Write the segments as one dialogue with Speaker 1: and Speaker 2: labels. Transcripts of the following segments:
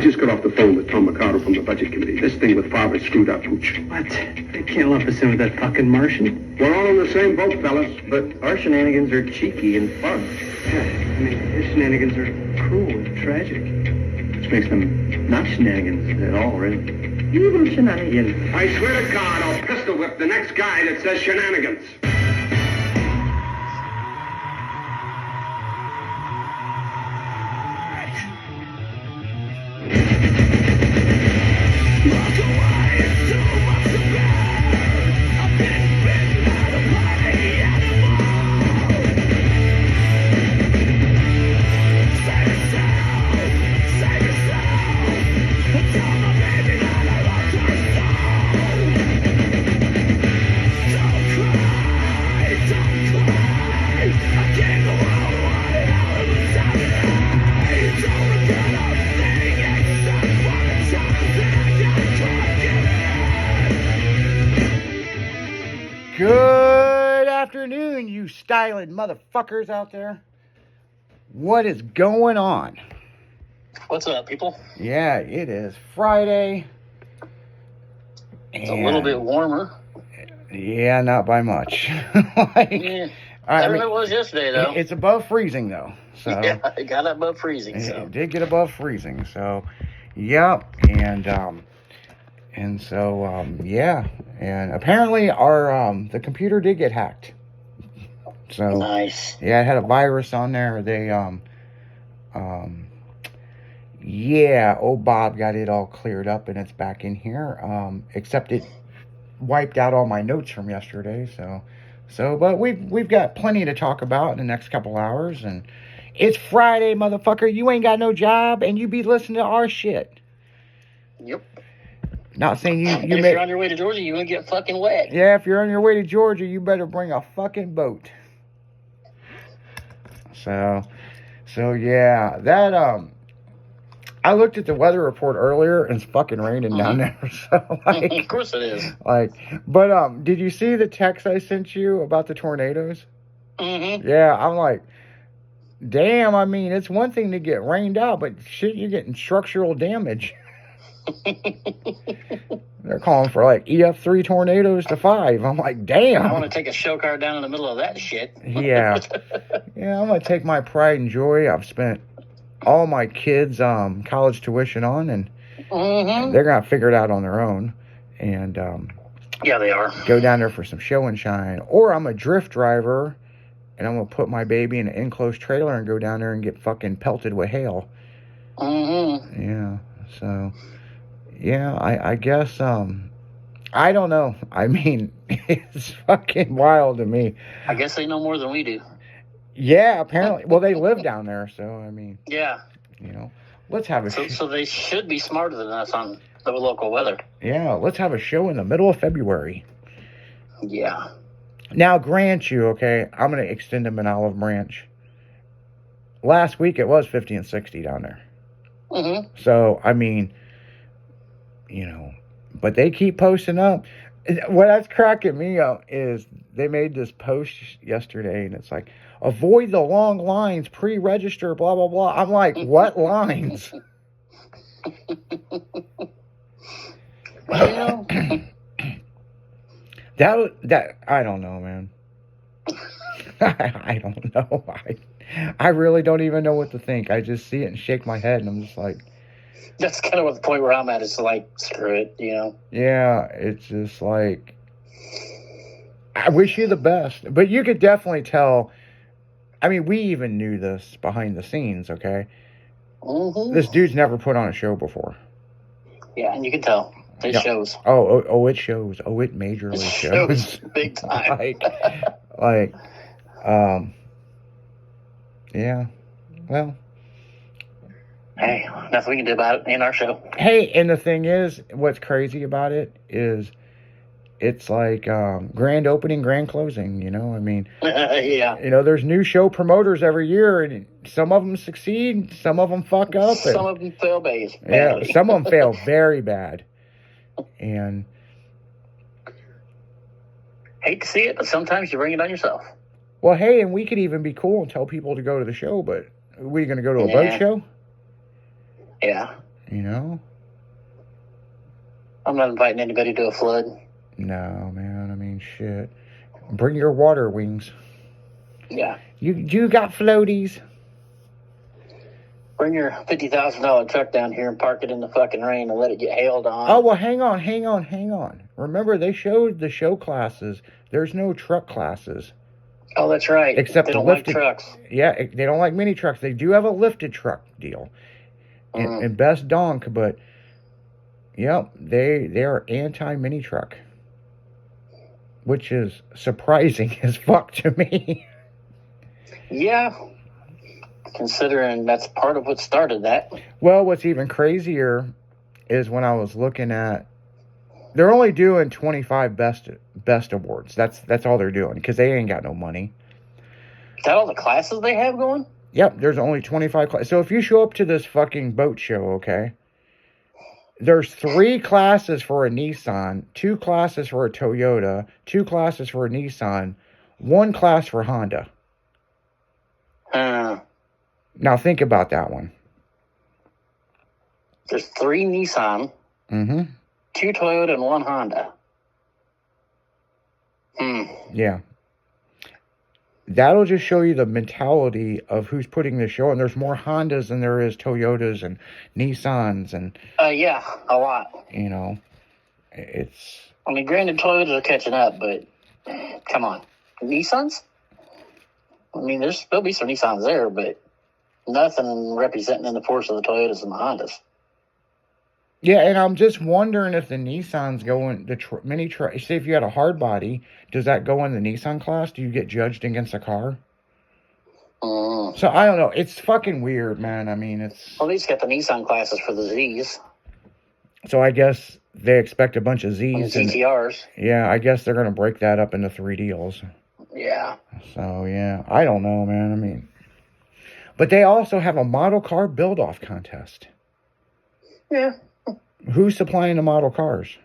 Speaker 1: just got off the phone with Tom Mercado from the Budget Committee. This thing with Favre screwed up, Hooch.
Speaker 2: What? They can't lump us in with that fucking Martian.
Speaker 1: We're all in the same boat, fellas.
Speaker 3: But our shenanigans are cheeky and fun.
Speaker 2: Yeah, I mean, his shenanigans are cruel and tragic.
Speaker 3: Which makes them not shenanigans at all, really.
Speaker 4: Evil shenanigans.
Speaker 1: I swear to God, I'll pistol whip the next guy that says shenanigans.
Speaker 5: Good afternoon, you styling motherfuckers out there. What is going on?
Speaker 6: What's up, people?
Speaker 5: Yeah, it is Friday.
Speaker 6: It's a little bit warmer.
Speaker 5: Yeah, not by much.
Speaker 6: Better than it was yesterday, though.
Speaker 5: It's above freezing, though. So
Speaker 6: yeah, it got above freezing.
Speaker 5: It did get above freezing. So, yep. And so, yeah. And apparently the computer did get hacked. So
Speaker 6: nice.
Speaker 5: Yeah, it had a virus on there. They, yeah, old Bob got it all cleared up and it's back in here. Except it wiped out all my notes from yesterday. But we've got plenty to talk about in the next couple hours. And it's Friday, motherfucker. You ain't got no job and you be listening to our shit.
Speaker 6: Yep.
Speaker 5: Not saying you
Speaker 6: if you're on your way to Georgia, you're going to get fucking wet.
Speaker 5: Yeah, if you're on your way to Georgia, you better bring a fucking boat. So yeah, that, I looked at the weather report earlier and it's fucking raining down there. So, like,
Speaker 6: of course it is.
Speaker 5: But, did you see the text I sent you about the tornadoes?
Speaker 6: Mm-hmm.
Speaker 5: Yeah, I'm like, damn, I mean, it's one thing to get rained out, but shit, you're getting structural damage. They're calling for like EF3 tornadoes to 5. I'm like, damn.
Speaker 6: I want to take a show car down in the middle of that shit.
Speaker 5: Yeah. Yeah, I'm going to take my pride and joy I've spent all my kids' college tuition on, and they're going to figure it out on their own. And
Speaker 6: yeah, they are.
Speaker 5: Go down there for some show and shine. Or I'm a drift driver, and I'm going to put my baby in an enclosed trailer and go down there and get fucking pelted with hail.
Speaker 6: Mm-hmm.
Speaker 5: Yeah, so... Yeah, I guess, I don't know. I mean, it's fucking wild to me.
Speaker 6: I guess they know more than we do.
Speaker 5: Yeah, apparently. Well, they live down there, so, I mean.
Speaker 6: Yeah.
Speaker 5: You know, let's have a
Speaker 6: So they should be smarter than us on the local weather.
Speaker 5: Yeah, let's have a show in the middle of February.
Speaker 6: Yeah. Now,
Speaker 5: grant you, okay, I'm going to extend them in Olive Branch. Last week, it was 50 and 60 down there.
Speaker 6: Mm-hmm.
Speaker 5: So, I mean... You know, but they keep posting up. What that's cracking me up is they made this post yesterday, and it's like, avoid the long lines, pre-register, blah, blah, blah. I'm like, what lines?
Speaker 6: Well,
Speaker 5: that I don't know, man. I don't know. I really don't even know what to think. I just see it and shake my head, and I'm just like...
Speaker 6: That's kind of what the point where I'm at is like, screw it, you know?
Speaker 5: Yeah, it's just like, I wish you the best. But you could definitely tell, I mean, we even knew this behind the scenes, okay?
Speaker 6: Mm-hmm.
Speaker 5: This dude's never put on a show before.
Speaker 6: Yeah, and you can tell. It shows.
Speaker 5: Oh, it shows. Oh, it majorly shows.
Speaker 6: Big time.
Speaker 5: Yeah, well.
Speaker 6: Hey, nothing we can do about it in our show.
Speaker 5: Hey, and the thing is, what's crazy about it is it's like grand opening, grand closing, you know? I mean,
Speaker 6: yeah.
Speaker 5: You know, there's new show promoters every year, and some of them succeed, some of them fuck up.
Speaker 6: Some of them fail badly.
Speaker 5: Yeah, some of them fail very bad. And
Speaker 6: hate to see it, but sometimes you bring it on yourself.
Speaker 5: Well, hey, and we could even be cool and tell people to go to the show, but are we going to go to a boat show?
Speaker 6: Yeah.
Speaker 5: You know?
Speaker 6: I'm not inviting anybody to a flood.
Speaker 5: No, man. I mean, shit. Bring your water wings.
Speaker 6: Yeah.
Speaker 5: You got floaties?
Speaker 6: Bring your $50,000 truck down here and park it in the fucking rain and let it get hailed on.
Speaker 5: Oh, well, hang on. Remember, they showed the show classes. There's no truck classes.
Speaker 6: Oh, that's right.
Speaker 5: Except
Speaker 6: they
Speaker 5: the
Speaker 6: don't
Speaker 5: lifted
Speaker 6: like trucks.
Speaker 5: Yeah, they don't like mini trucks. They do have a lifted truck deal. In Best Donk, but yep, they are anti mini truck. Which is surprising as fuck to me.
Speaker 6: Yeah. Considering that's part of what started that.
Speaker 5: Well, what's even crazier is when I was looking at, they're only doing 25 best awards. That's all they're doing because they ain't got no money.
Speaker 6: Is that all the classes they have going?
Speaker 5: Yep, there's only 25 classes. So if you show up to this fucking boat show, okay, there's 3 classes for a Nissan, 2 classes for a Toyota, 2 classes for a Nissan, 1 class for Honda. Now think about that one.
Speaker 6: There's 3 Nissan, 2 Toyota, and 1 Honda.
Speaker 5: Yeah. That'll just show you the mentality of who's putting the show. And there's more Hondas than there is Toyotas and Nissans. And
Speaker 6: yeah, a lot.
Speaker 5: you know, it's...
Speaker 6: I mean, granted, Toyotas are catching up, but come on. Nissans? I mean, there'll be some Nissans there, but nothing representing in the force of the Toyotas and the Hondas.
Speaker 5: Yeah, and I'm just wondering if the Nissans go in the mini truck. Say if you had a hard body, does that go in the Nissan class? Do you get judged against a car? So I don't know. It's fucking weird, man. I mean, it's...
Speaker 6: Well, at least got the Nissan classes for the Z's.
Speaker 5: So I guess they expect a bunch of Z's.
Speaker 6: And GTRs.
Speaker 5: Yeah, I guess they're going to break that up into 3 deals.
Speaker 6: Yeah.
Speaker 5: So, yeah. I don't know, man. I mean... But they also have a model car build-off contest.
Speaker 6: Yeah.
Speaker 5: Who's supplying the model cars?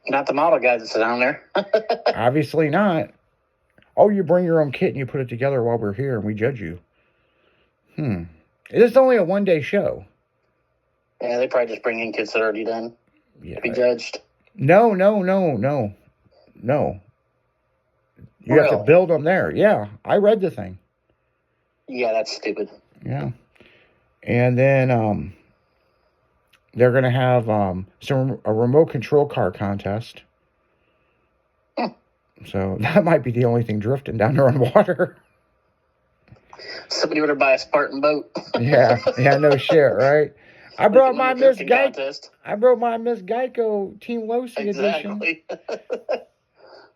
Speaker 6: Not the model guys that sit down there.
Speaker 5: Obviously not. Oh, you bring your own kit and you put it together while we're here and we judge you. It's only a 1-day show.
Speaker 6: Yeah, they probably just bring in kids that are already done to be judged.
Speaker 5: No. You have to build them there. Yeah, I read the thing.
Speaker 6: Yeah, that's stupid.
Speaker 5: Yeah. And then they're going to have a remote control car contest. So that might be the only thing drifting down there on water.
Speaker 6: Somebody better buy a Spartan boat.
Speaker 5: yeah, no shit, right? I brought my Miss Geico. I brought my Miss Geico Team Losi edition.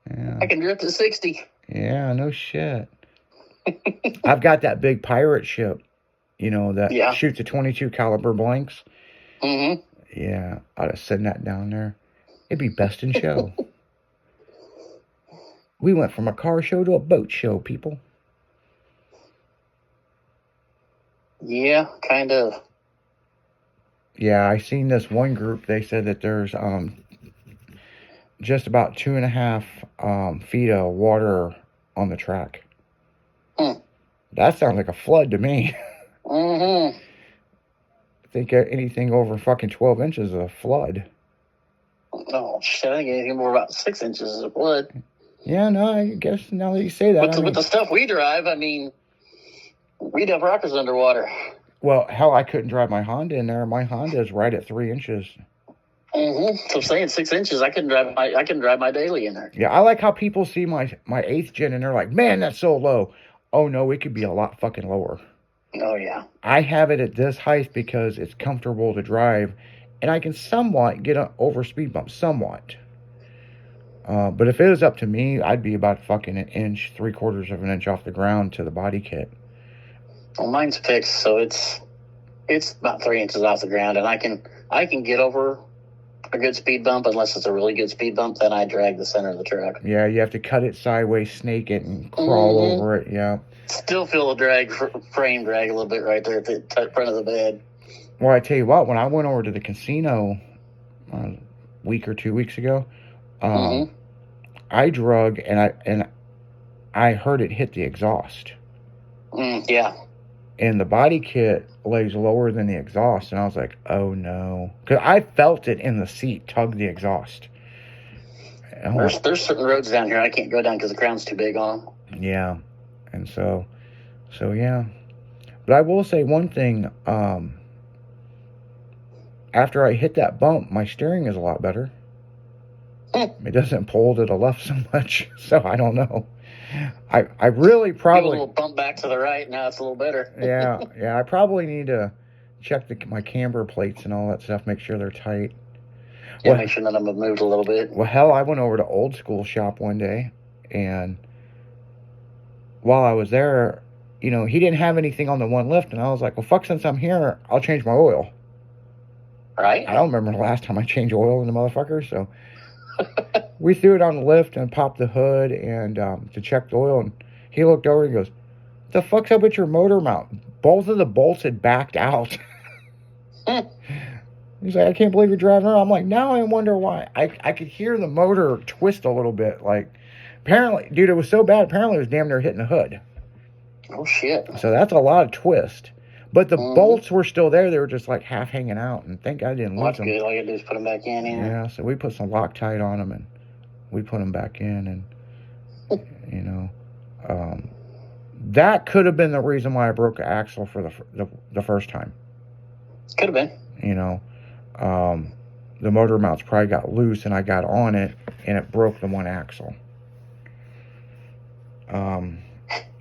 Speaker 5: Yeah.
Speaker 6: I can drift at 60.
Speaker 5: Yeah, no shit. I've got that big pirate ship, that shoots a 22 caliber blanks. Yeah, I'd have send that down there. It'd be best in show. We went from a car show to a boat show, people.
Speaker 6: Yeah, kind of.
Speaker 5: Yeah, I seen this one group. They said that there's just about 2.5 feet of water on the track. That sounds like a flood to me. I think anything over fucking 12 inches is a flood.
Speaker 6: Oh, shit. I think anything more about 6 inches is a flood.
Speaker 5: Yeah, no, I guess now that you say that.
Speaker 6: With the stuff we drive, I mean, we'd have rockers underwater.
Speaker 5: Well, hell, I couldn't drive my Honda in there. My Honda is right at 3 inches.
Speaker 6: So I'm saying 6 inches, I can drive my daily in there.
Speaker 5: Yeah, I like how people see my 8th gen and they're like, man, that's so low. Oh, no, it could be a lot fucking lower.
Speaker 6: Oh, yeah.
Speaker 5: I have it at this height because it's comfortable to drive, and I can somewhat get over speed bumps, somewhat. But if it was up to me, I'd be about fucking an inch, 3/4 of an inch off the ground to the body kit.
Speaker 6: Well, mine's fixed, so it's about 3 inches off the ground, and I can get over a good speed bump. Unless it's a really good speed bump, then I drag the center of the truck.
Speaker 5: Yeah, you have to cut it sideways, snake it, and crawl over it. Yeah.
Speaker 6: Still feel the frame drag a little bit right there at the front of the bed.
Speaker 5: Well, I tell you what, when I went over to the casino a week or 2 weeks ago, I drug and I heard it hit the exhaust.
Speaker 6: Yeah.
Speaker 5: and the body kit lays lower than the exhaust, and I was like, oh no, because I felt it in the seat tug the exhaust. And I'm like,
Speaker 6: There's certain roads down here I can't go down because the ground's too big on them.
Speaker 5: yeah, and so yeah. But I will say one thing. After I hit that bump, my steering is a lot better. It doesn't pull to the left so much, so I don't know. I really
Speaker 6: Give a
Speaker 5: probably
Speaker 6: little bump back to the right. Now it's a little better.
Speaker 5: yeah. I probably need to check my camber plates and all that stuff, make sure they're tight.
Speaker 6: Yeah,
Speaker 5: Well-
Speaker 6: make sure none of them have moved a little bit.
Speaker 5: Well, hell, I went over to Old School Shop one day, and while I was there, he didn't have anything on the one lift, and I was like, well, fuck, since I'm here, I'll change my oil.
Speaker 6: Right?
Speaker 5: I don't remember the last time I changed oil in the motherfucker, so we threw it on the lift and popped the hood and to check the oil, and he looked over and goes, the fuck's up with your motor mount? Both of the bolts had backed out. He's like, I can't believe you're driving around. I'm like, now I wonder why. I could hear the motor twist a little bit. Like, apparently, dude, it was so bad, apparently it was damn near hitting the hood.
Speaker 6: Oh, shit.
Speaker 5: So that's a lot of twist. But the bolts were still there. They were just like half hanging out. And thank God I didn't
Speaker 6: Well,
Speaker 5: lose
Speaker 6: that's
Speaker 5: them.
Speaker 6: good. All you gotta do is put them back in.
Speaker 5: Yeah, so we put some Loctite on them and we put them back in. And, that could have been the reason why I broke the axle for the first time.
Speaker 6: Could have been.
Speaker 5: The motor mounts probably got loose and I got on it and it broke the one axle.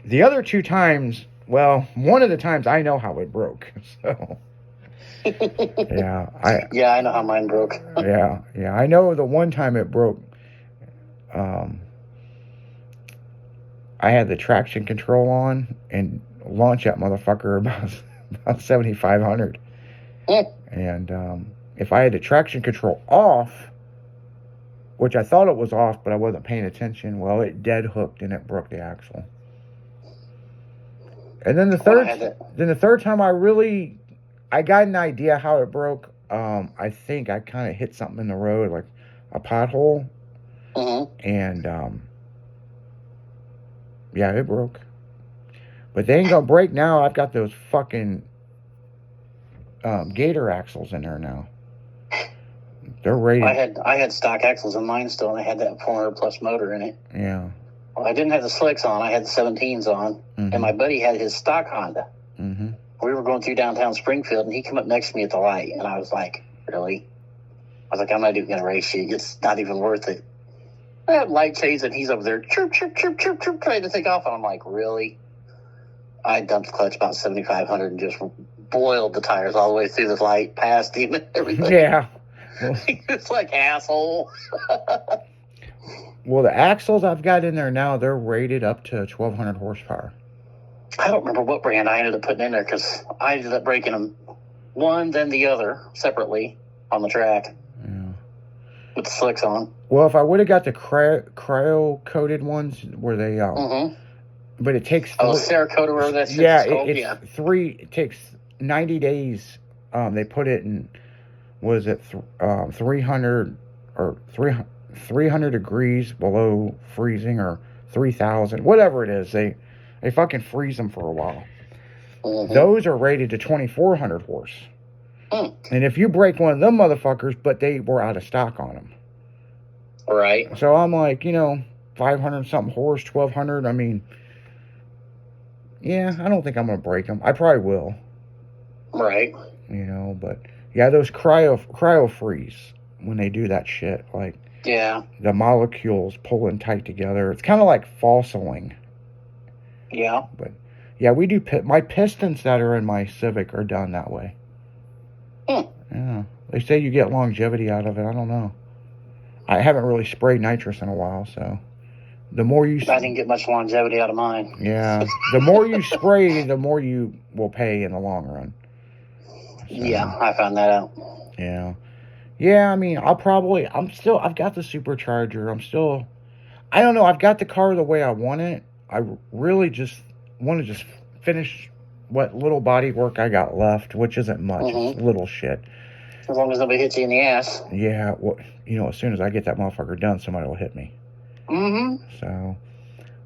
Speaker 5: The other two times, well, one of the times I know how it broke. So, yeah,
Speaker 6: I know how mine broke.
Speaker 5: yeah, I know the one time it broke. I had the traction control on and launch that motherfucker about 7,500. And if I had the traction control off, which I thought it was off, but I wasn't paying attention, well, it dead hooked and it broke the axle. And then the third time I got an idea how it broke. I think I kind of hit something in the road, like a pothole. And yeah, it broke. But they ain't gonna break now. I've got those fucking Gator axles in there now. They're rated.
Speaker 6: I had stock axles in mine still, and I had that 400 plus motor in it.
Speaker 5: Yeah.
Speaker 6: Well, I didn't have the slicks on. I had the 17s on, and my buddy had his stock Honda.
Speaker 5: Mm-hmm.
Speaker 6: We were going through downtown Springfield, and he came up next to me at the light, and I was like, really? I was like, I'm not even going to race you. It's not even worth it. I had light shades, and he's over there, chirp, chirp, chirp, chirp, chirp, trying to take off, and I'm like, really? I dumped the clutch about 7,500 and just boiled the tires all the way through the light, past him and everything.
Speaker 5: Yeah. Well,
Speaker 6: It's like, asshole.
Speaker 5: well, the axles I've got in there now, they're rated up to 1,200 horsepower.
Speaker 6: I don't remember what brand I ended up putting in there because I ended up breaking them one, then the other separately on the track
Speaker 5: Yeah.
Speaker 6: with the slicks on.
Speaker 5: Well, if I would have got the cryo-coated ones where they, but it takes...
Speaker 6: Oh, Cerakote or whatever that shit's
Speaker 5: Yeah,
Speaker 6: called.
Speaker 5: it takes 90 days. They put it in, was it 300 or 300 degrees below freezing or 3,000, whatever it is. They fucking freeze them for a while. Those are rated to 2,400 horse. And if you break one of them motherfuckers, but they were out of stock on them.
Speaker 6: Right.
Speaker 5: So I'm like, 500 something horse, 1,200. I mean, yeah, I don't think I'm going to break them. I probably will.
Speaker 6: Right.
Speaker 5: But yeah, those cryo freeze when they do that shit, like
Speaker 6: Yeah.
Speaker 5: the molecules pulling tight together. It's kind of like fossiling.
Speaker 6: Yeah.
Speaker 5: But yeah, we do my pistons that are in my Civic are done that way. Yeah, they say you get longevity out of it. I don't know. I haven't really sprayed nitrous in a while, so the more you
Speaker 6: I didn't get much longevity out of mine.
Speaker 5: yeah, the more you spray, the more you will pay in the long run. So,
Speaker 6: Yeah, I found that out.
Speaker 5: Yeah, I mean, I've got the supercharger. I don't know, I've got the car the way I want it. I really just want to finish what little body work I got left, which isn't much. It's little shit.
Speaker 6: As long as nobody hits you in the ass.
Speaker 5: Yeah, well, as soon as I get that motherfucker done, somebody will hit me. So,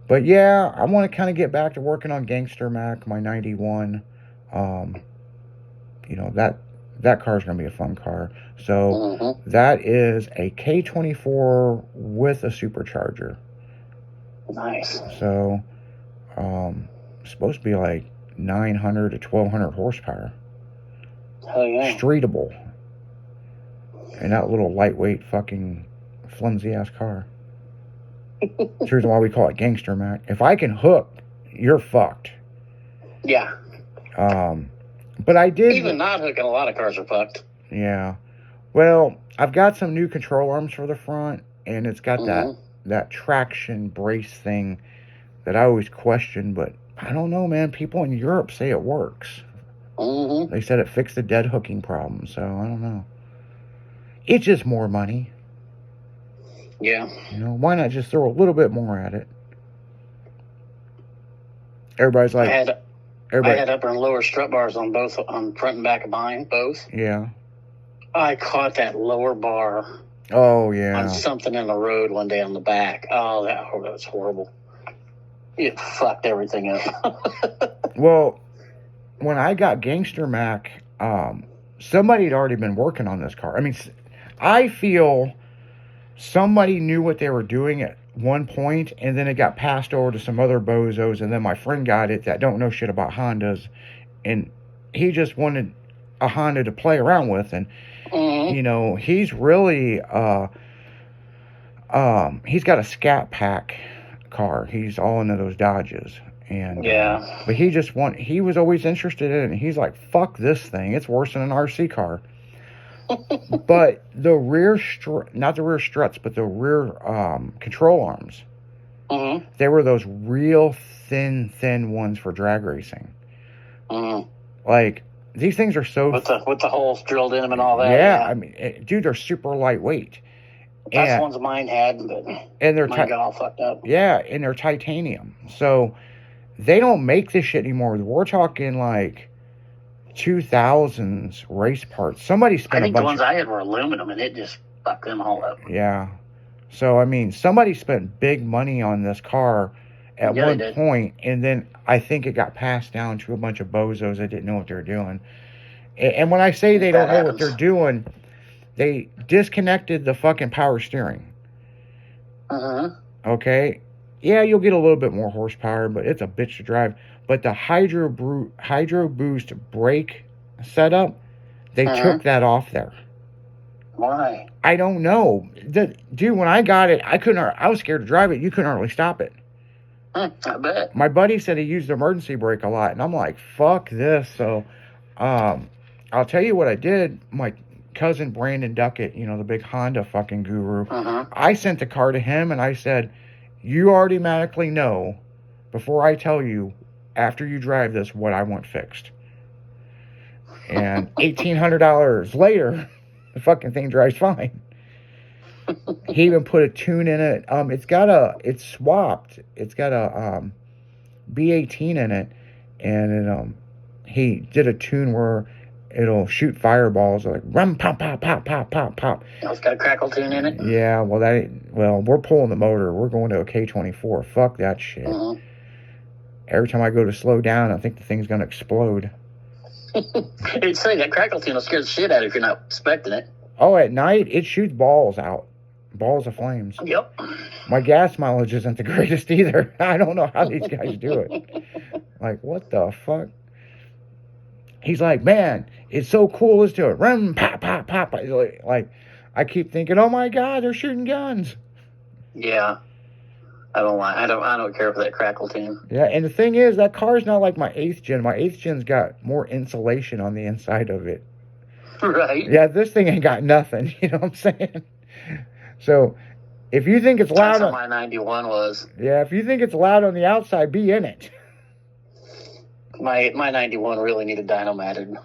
Speaker 5: but yeah, I want to kind of get back to working on Gangster Mac, my 91. You know, that car's going to be a fun car. So
Speaker 6: Mm-hmm.
Speaker 5: that is a K24 with a supercharger.
Speaker 6: Nice.
Speaker 5: So, supposed to be like 900 to 1200 horsepower.
Speaker 6: Hell yeah.
Speaker 5: Streetable. And that little lightweight fucking flimsy ass car. That's the reason why we call it Gangster Mac. If I can hook, you're fucked.
Speaker 6: Yeah.
Speaker 5: But I did.
Speaker 6: Even not hooking, a lot of cars are fucked.
Speaker 5: Yeah. Well, I've got some new control arms for the front, and it's got that traction brace thing that I always question, but I don't know, man. People in Europe say it works.
Speaker 6: Mm-hmm.
Speaker 5: They said it fixed the dead hooking problem, so I don't know. It's just more money.
Speaker 6: Yeah.
Speaker 5: You know, why not just throw a little bit more at it? Everybody's like,
Speaker 6: I had upper and lower strut bars on both, on front and back of mine, both.
Speaker 5: yeah.
Speaker 6: I caught that lower bar
Speaker 5: Oh, yeah.
Speaker 6: on something in the road one day on the back. Oh, that was horrible. It fucked everything up.
Speaker 5: Well, when I got Gangster Mac, somebody had already been working on this car. I mean, I feel somebody knew what they were doing at one point, and then it got passed over to some other bozos, and then my friend got it that don't know shit about Hondas, and he just wanted a Honda to play around with, and you know, he's really he's got a Scat Pack car. He's all into those Dodges, and
Speaker 6: Yeah.
Speaker 5: but he was always interested in it, and he's like, fuck this thing, it's worse than an RC car. But the rear not the rear struts, but the rear control arms,
Speaker 6: Mm-hmm.
Speaker 5: they were those real thin ones for drag racing.
Speaker 6: Mm-hmm.
Speaker 5: Like, these things are so
Speaker 6: With the holes drilled in them and all that.
Speaker 5: yeah, I mean, dude, they're super lightweight.
Speaker 6: That's
Speaker 5: And-
Speaker 6: the ones mine had, but
Speaker 5: and they're
Speaker 6: mine got all fucked up.
Speaker 5: yeah, and they're titanium. So they don't make this shit anymore. We're talking like 2000s race parts. Somebody
Speaker 6: I
Speaker 5: spent a
Speaker 6: think the
Speaker 5: bunch
Speaker 6: ones I had were aluminum, and it just fucked them all up.
Speaker 5: yeah. So I mean, somebody spent big money on this car at
Speaker 6: Yeah,
Speaker 5: one
Speaker 6: they did.
Speaker 5: point, and then I think it got passed down to a bunch of bozos that didn't know what they were doing. And when I say they don't
Speaker 6: That
Speaker 5: know what they're
Speaker 6: happens.
Speaker 5: doing, they disconnected the fucking power steering.
Speaker 6: Mm-hmm.
Speaker 5: Okay? Yeah, you'll get a little bit more horsepower, but it's a bitch to drive. But the Hydro Boost brake setup, they took that off there.
Speaker 6: Why?
Speaker 5: I don't know. Dude, when I got it, I was scared to drive it. You couldn't hardly stop it.
Speaker 6: I bet.
Speaker 5: My buddy said he used the emergency brake a lot, and I'm like, fuck this. So, I'll tell you what I did. My cousin Brandon Duckett, you know, the big Honda fucking guru,
Speaker 6: Mm-hmm.
Speaker 5: I sent the car to him, and I said, you automatically know, before I tell you, after you drive this, what I want fixed. And $1,800 later, the fucking thing drives fine. He even put a tune in it. It's swapped. It's got a B18 in it, and he did a tune where it'll shoot fireballs like rum pop pop pop pop pop pop.
Speaker 6: It's got a crackle tune in it.
Speaker 5: Yeah, well, we're pulling the motor. We're going to a K24. Fuck that shit.
Speaker 6: Mm-hmm.
Speaker 5: Every time I go to slow down, I think the thing's gonna explode.
Speaker 6: You'd say that crackle tune will scare the shit out if you're not expecting it.
Speaker 5: Oh, at night it shoots balls out, balls of flames.
Speaker 6: Yep.
Speaker 5: My gas mileage isn't the greatest either. I don't know how these guys do it. Like, what the fuck? He's like, man, it's so cool. Let's do it. Run, pop, pop, pop. Like, I keep thinking, oh my God, they're shooting guns.
Speaker 6: Yeah. I don't care for that crackle tune.
Speaker 5: Yeah, and the thing is, that car's not like my 8th gen. My 8th gen's got more insulation on the inside of it.
Speaker 6: Right.
Speaker 5: Yeah, this thing ain't got nothing. You know what I'm saying? So, if you think it's loud,
Speaker 6: That's how my 91 was.
Speaker 5: yeah, if you think it's loud on the outside, be in it.
Speaker 6: My 91 really needed dynomatted.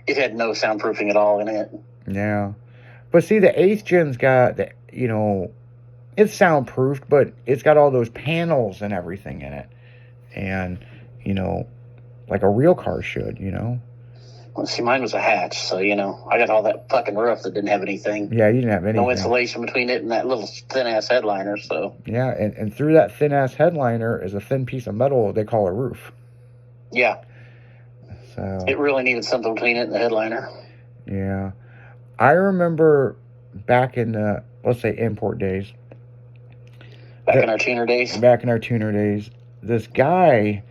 Speaker 6: It had no soundproofing at all in it.
Speaker 5: Yeah, but see, the 8th gen's got the, you know, it's soundproofed, but it's got all those panels and everything in it, and you know, like a real car should, you know.
Speaker 6: Well, see, mine was a hatch, so, you know, I got all that fucking roof that didn't have anything.
Speaker 5: Yeah, you didn't have anything.
Speaker 6: No insulation between it and that little thin-ass headliner, so.
Speaker 5: Yeah, and through that thin-ass headliner is a thin piece of metal they call a roof.
Speaker 6: Yeah.
Speaker 5: So
Speaker 6: It really needed something between it and the headliner.
Speaker 5: yeah, I remember back in the, let's say, import days.
Speaker 6: Back in our tuner days.
Speaker 5: Back in our tuner days, this guy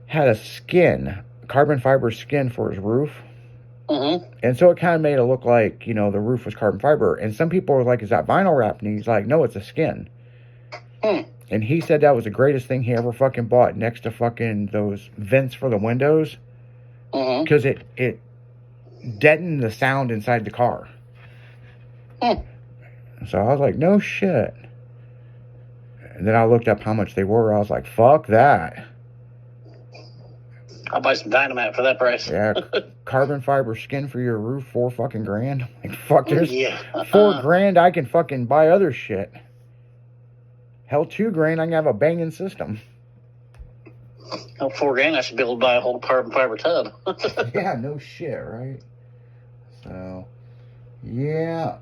Speaker 5: had a skin, carbon fiber skin for his roof.
Speaker 6: Mm-hmm.
Speaker 5: And so it kind of made it look like, you know, the roof was carbon fiber. And some people were like, is that vinyl wrap? And he's like, no, it's a skin. And he said that was the greatest thing he ever fucking bought next to fucking those vents for the windows.
Speaker 6: Mm-hmm.
Speaker 5: Because it deadened the sound inside the car. So I was like, no shit. And then I looked up how much they were. I was like, fuck that.
Speaker 6: I'll buy some dynamite for that price.
Speaker 5: Yeah, carbon fiber skin for your roof, $4 fucking grand. Like, fuck, there's
Speaker 6: Yeah.
Speaker 5: $4 grand. I can fucking buy other shit. Hell, $2 grand. I can have a banging system.
Speaker 6: Oh, $4,000, I should be able to buy a whole carbon fiber tub.
Speaker 5: Yeah, no shit, right? So, yeah,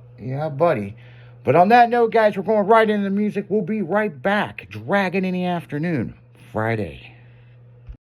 Speaker 5: buddy. But on that note, guys, we're going right into the music. We'll be right back. Dragon in the Afternoon, Friday.